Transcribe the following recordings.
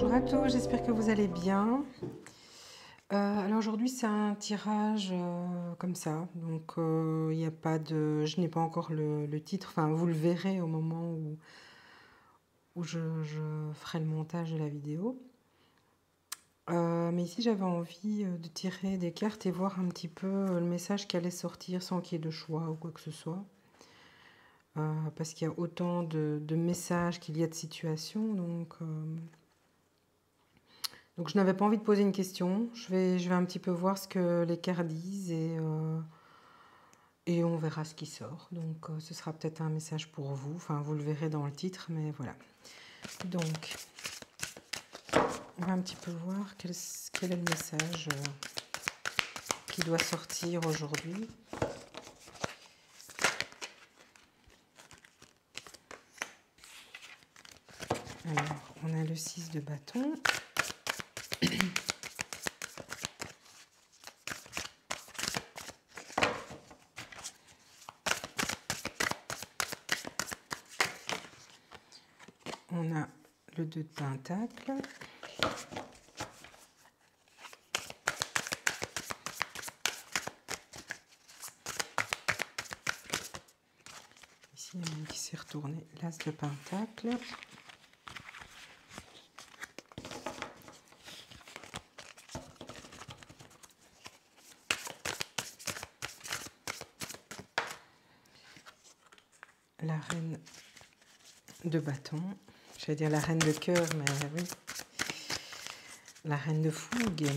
Bonjour à tous, j'espère que vous allez bien. Alors aujourd'hui c'est un tirage comme ça, donc il n'y a pas de, je n'ai pas encore le titre, enfin vous le verrez au moment où je ferai le montage de la vidéo. Mais ici j'avais envie de tirer des cartes et voir un petit peu le message qui allait sortir sans qu'il y ait de choix ou quoi que ce soit. Parce qu'il y a autant de messages qu'il y a de situations, donc je n'avais pas envie de poser une question. Je vais un petit peu voir ce que les cartes disent et on verra ce qui sort. Donc ce sera peut-être un message pour vous. Enfin, vous le verrez dans le titre, mais voilà. Donc, on va un petit peu voir quel est le message qui doit sortir aujourd'hui. Alors, on a le 6 de bâton. On a le 2 de pentacle. Ici, il y a un qui s'est retourné, l'as de pentacle. La reine de bâton. J'allais dire la reine de cœur, mais oui. La reine de fougue.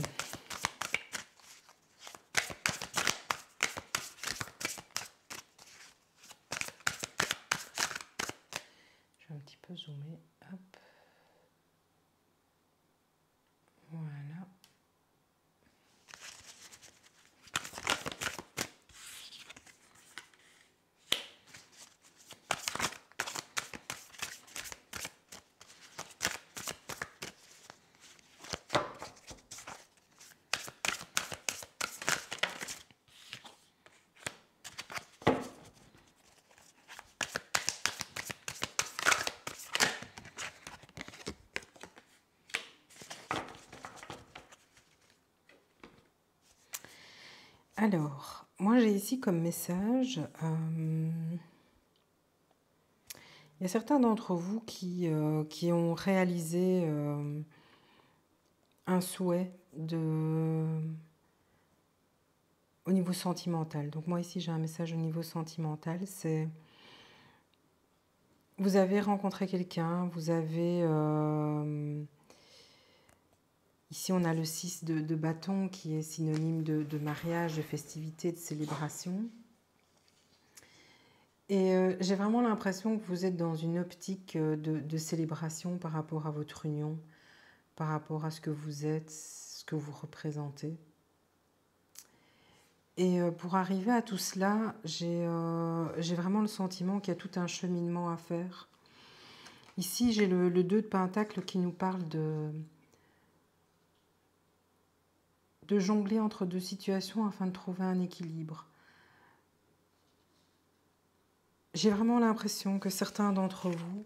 Je vais un petit peu zoomer. Hop. Voilà. Alors, moi j'ai ici comme message, il y a certains d'entre vous qui ont réalisé un souhait au niveau sentimental. Donc moi ici j'ai un message au niveau sentimental, c'est vous avez rencontré quelqu'un, vous avez... ici on a le 6 de bâton qui est synonyme de mariage, de festivité, de célébration. Et j'ai vraiment l'impression que vous êtes dans une optique de célébration par rapport à votre union, par rapport à ce que vous êtes, ce que vous représentez. Et pour arriver à tout cela, j'ai vraiment le sentiment qu'il y a tout un cheminement à faire. Ici, j'ai le 2 de pentacle qui nous parle de jongler entre deux situations afin de trouver un équilibre. J'ai vraiment l'impression que certains d'entre vous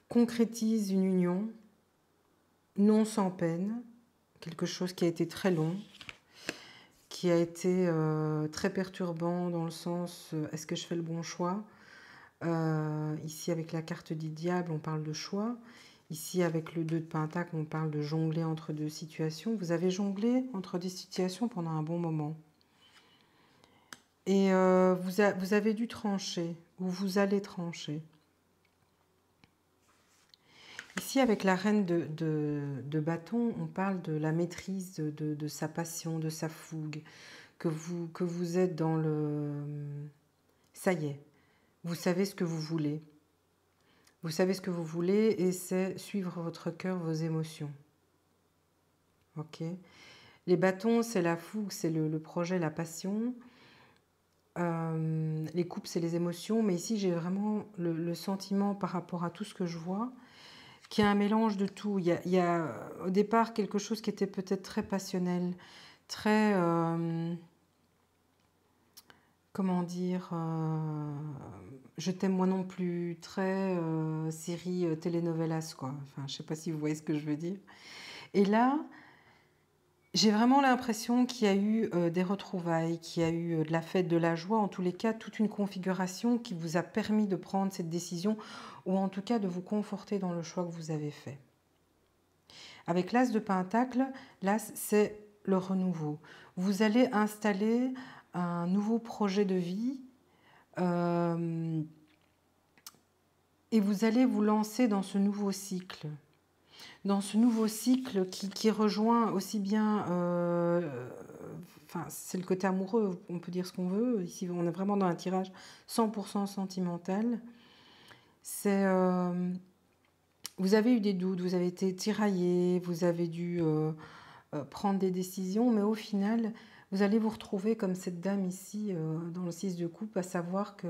concrétisent une union, non sans peine, quelque chose qui a été très long, qui a été très perturbant dans le sens est-ce que je fais le bon choix? Ici avec la carte du diable on parle de choix, ici avec le 2 de pentacle on parle de jongler entre deux situations. Vous avez jonglé entre des situations pendant un bon moment et vous avez dû trancher ou vous allez trancher. Ici, avec la reine de bâton, on parle de la maîtrise de sa passion, de sa fougue, que vous êtes dans le... Ça y est, vous savez ce que vous voulez. Vous savez ce que vous voulez et c'est suivre votre cœur, vos émotions. Ok. Les bâtons, c'est la fougue, c'est le projet, la passion. Les coupes, c'est les émotions. Mais ici, j'ai vraiment le sentiment par rapport à tout ce que je vois, qu'il y a un mélange de tout. Il y a au départ quelque chose qui était peut-être très passionnel, très comment dire, je t'aime moi non plus, très série telenovelas, quoi. Enfin, je sais pas si vous voyez ce que je veux dire. Et là, j'ai vraiment l'impression qu'il y a eu des retrouvailles, qu'il y a eu de la fête, de la joie, en tous les cas, toute une configuration qui vous a permis de prendre cette décision, ou en tout cas de vous conforter dans le choix que vous avez fait. Avec l'As de Pentacle, l'As, c'est le renouveau. Vous allez installer un nouveau projet de vie et vous allez vous lancer dans ce nouveau cycle. Dans ce nouveau cycle qui rejoint aussi bien, enfin, c'est le côté amoureux, on peut dire ce qu'on veut. Ici, on est vraiment dans un tirage 100% sentimental. C'est, vous avez eu des doutes, vous avez été tiraillé, vous avez dû prendre des décisions, mais au final, vous allez vous retrouver comme cette dame ici, dans le 6 de coupe, à savoir que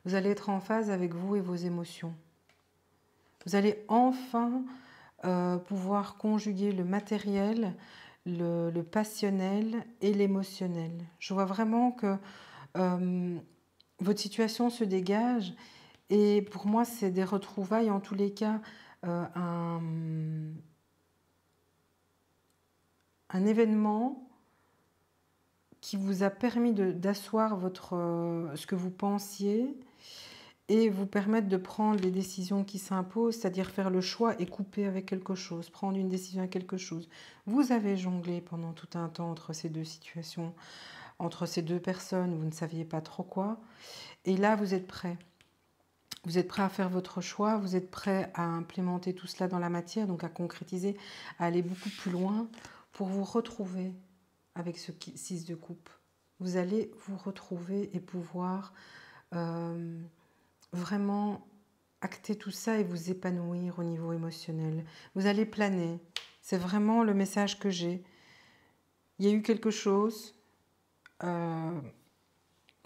vous allez être en phase avec vous et vos émotions. Vous allez enfin pouvoir conjuguer le matériel, le passionnel et l'émotionnel. Je vois vraiment que votre situation se dégage et pour moi, c'est des retrouvailles, en tous les cas, un événement qui vous a permis d'asseoir ce que vous pensiez et vous permettre de prendre les décisions qui s'imposent, c'est-à-dire faire le choix et couper avec quelque chose, prendre une décision avec quelque chose. Vous avez jonglé pendant tout un temps entre ces deux situations, entre ces deux personnes, vous ne saviez pas trop quoi, et là vous êtes prêt. Vous êtes prêt à faire votre choix, vous êtes prêt à implémenter tout cela dans la matière, donc à concrétiser, à aller beaucoup plus loin pour vous retrouver avec ce 6 de coupe. Vous allez vous retrouver et pouvoir vraiment acter tout ça et vous épanouir au niveau émotionnel. Vous allez planer. C'est vraiment le message que j'ai. Il y a eu quelque chose.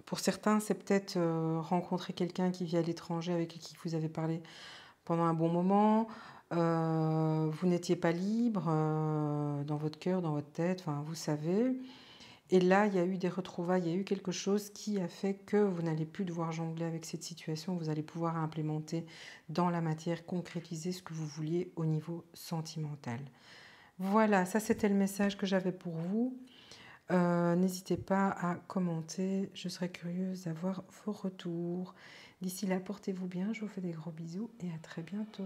Pour certains, c'est peut-être rencontrer quelqu'un qui vit à l'étranger avec qui vous avez parlé pendant un bon moment. Vous n'étiez pas libre dans votre cœur, dans votre tête, enfin, vous savez. Et là, il y a eu des retrouvailles, il y a eu quelque chose qui a fait que vous n'allez plus devoir jongler avec cette situation, vous allez pouvoir implémenter dans la matière, concrétiser ce que vous vouliez au niveau sentimental. Voilà, ça c'était le message que j'avais pour vous. N'hésitez pas à commenter, je serais curieuse d'avoir vos retours. D'ici là, portez-vous bien, je vous fais des gros bisous et à très bientôt.